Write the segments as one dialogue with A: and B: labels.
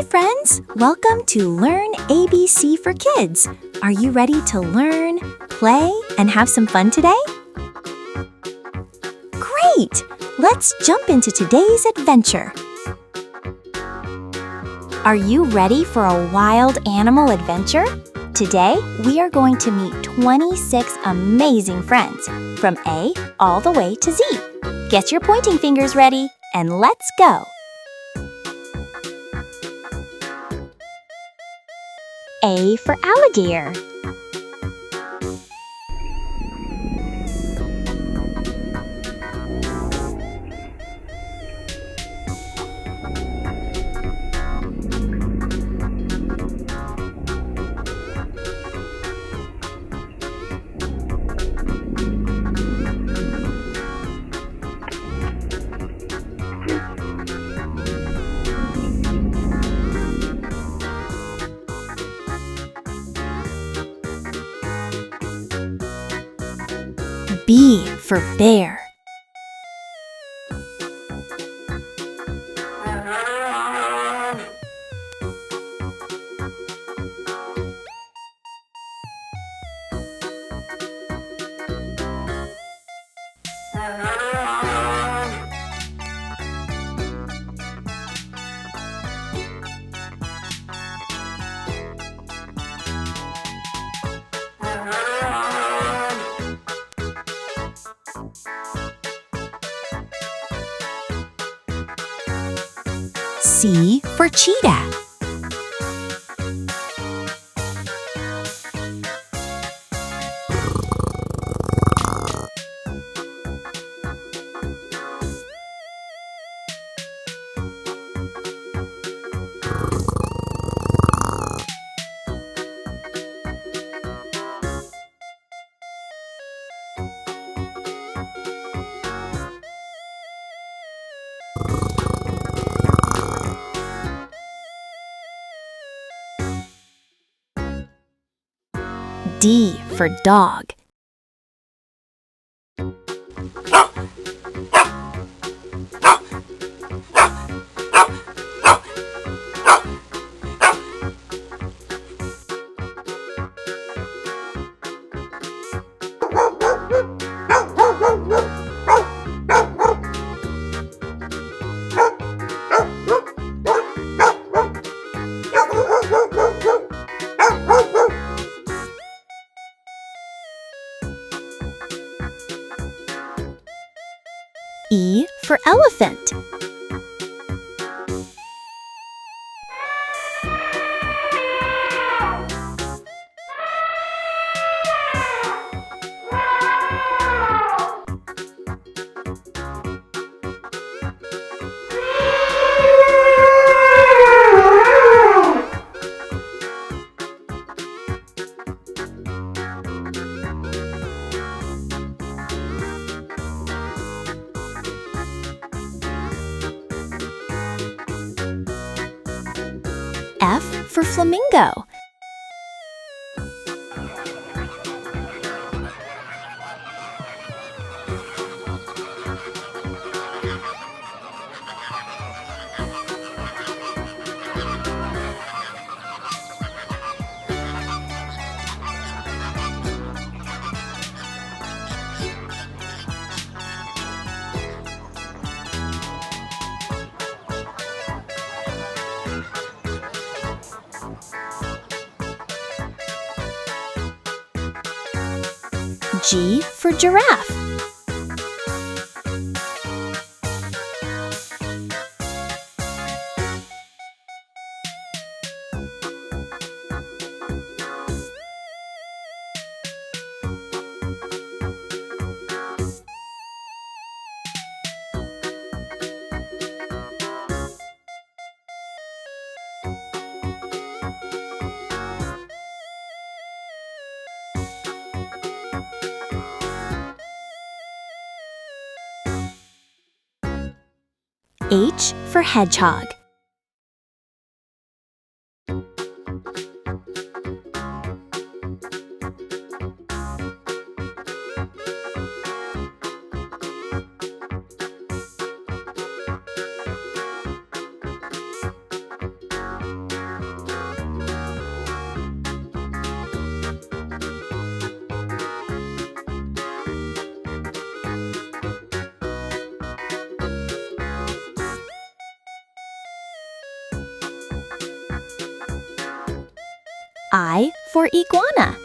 A: Hi friends! Welcome to Learn ABC for Kids. Are you ready to learn, play, and have some fun today? Great! Let's jump into today's adventure. Are you ready for a wild animal adventure? Today, we are going to meet 26 amazing friends, from A all the way to Z. Get your pointing fingers ready, and let's go! A for alligator. B for bear. C for cheetah. D for dog. E for elephant. F for flamingo. G for giraffe. H for hedgehog. I for iguana.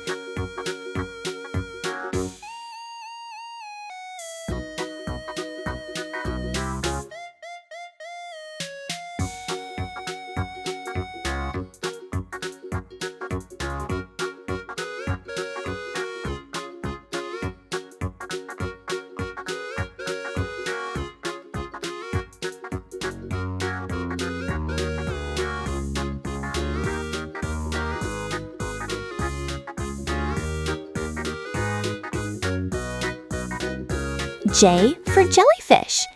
A: J for jellyfish.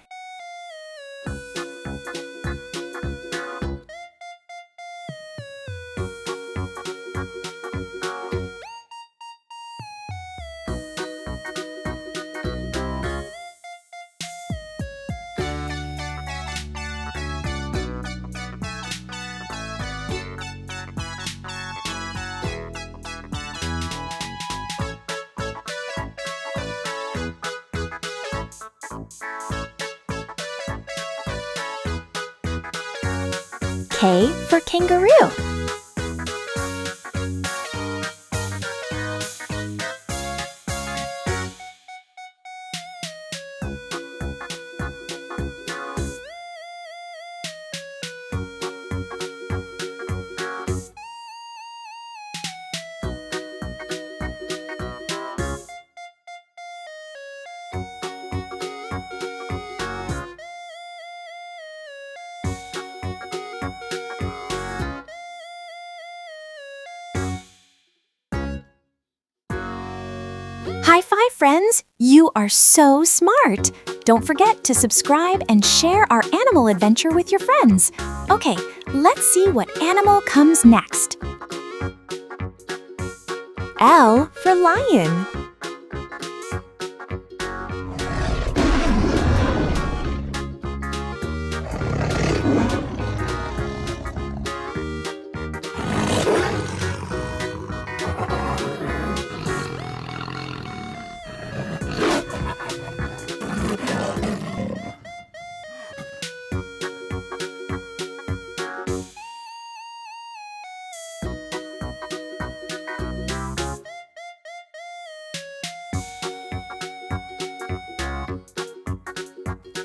A: K for kangaroo. High five, friends! You are so smart! Don't forget to subscribe and share our animal adventure with your friends. Okay, let's see what animal comes next. L for lion.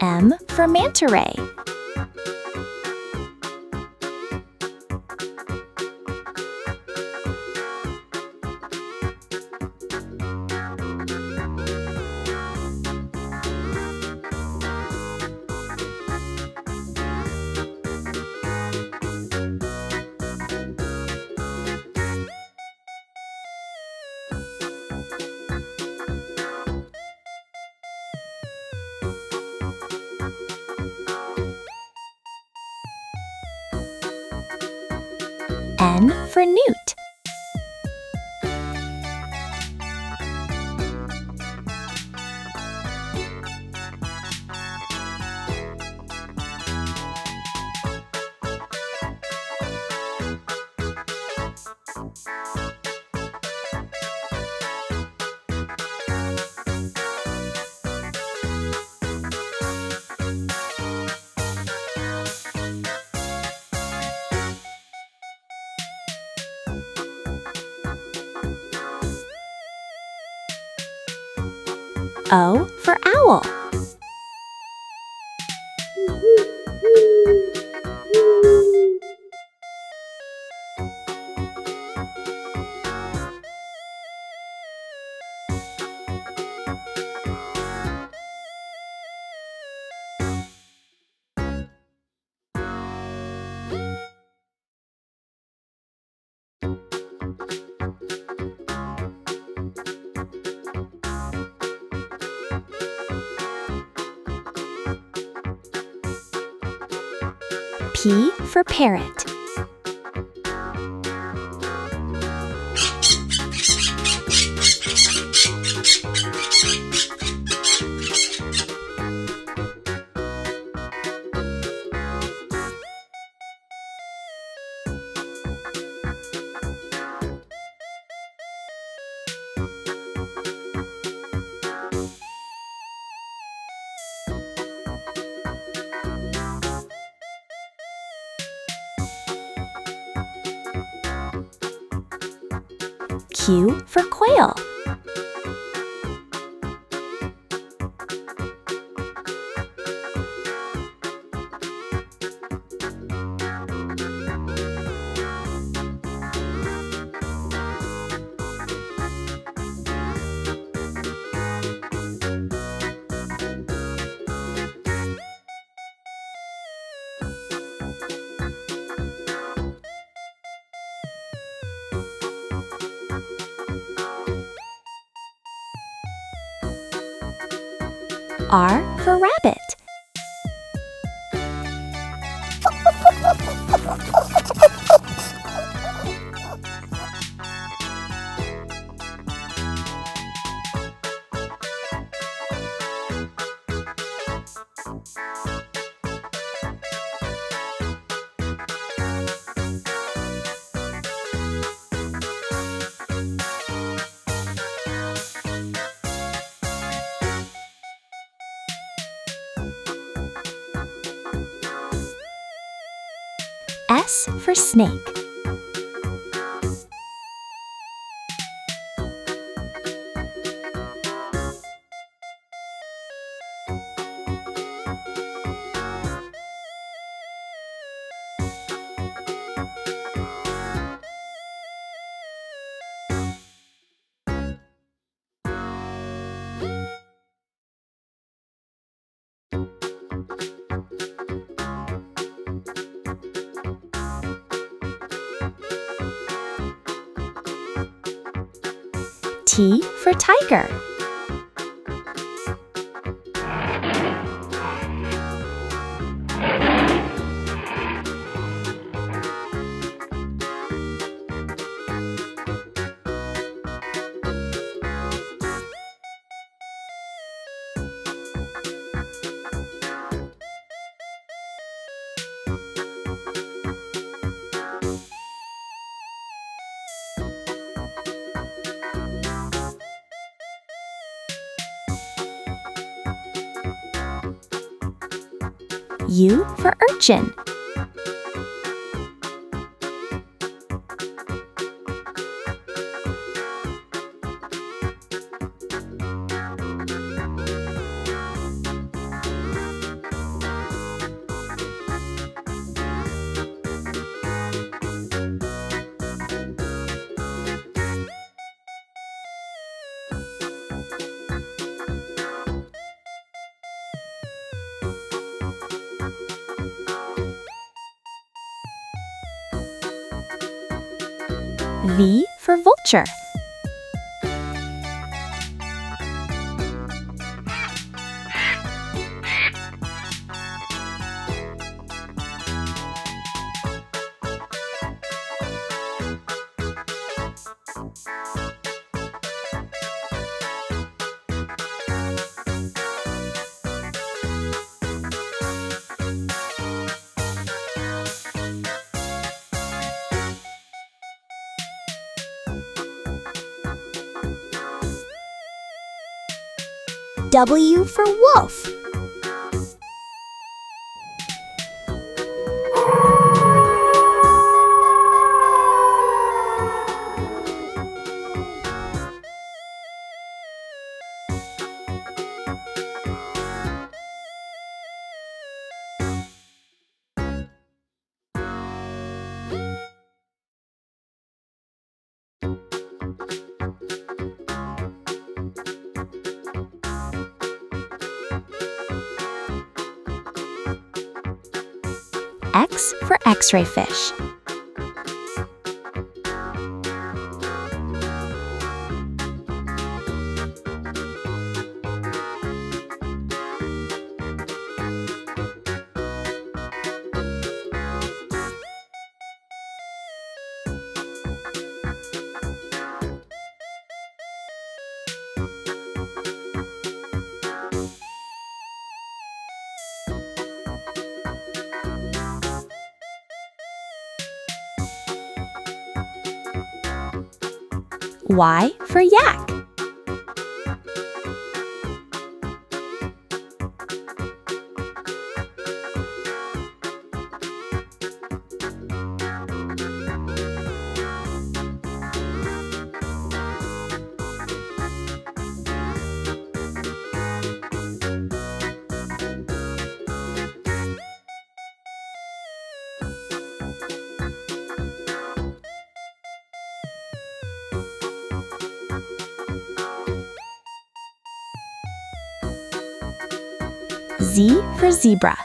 A: M for manta ray. N for newt. O for owl. P for parrot. Q for quail. R for rabbit. S for snake. T for tiger. U for urchin. V for vulture. W for wolf. X for X-ray fish. Y for yak. Z for zebra.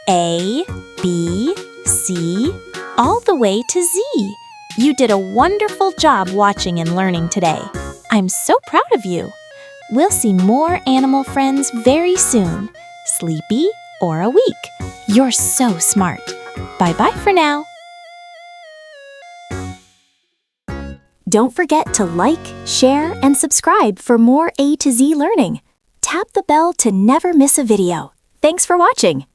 A: A, B, C, all the way to Z. You did a wonderful job watching and learning today. I'm so proud of you. We'll see more animal friends very soon. Sleepy or awake. You're so smart. Bye-bye for now. Don't forget to like, share, and subscribe for more A to Z learning. Tap the bell to never miss a video. Thanks for watching.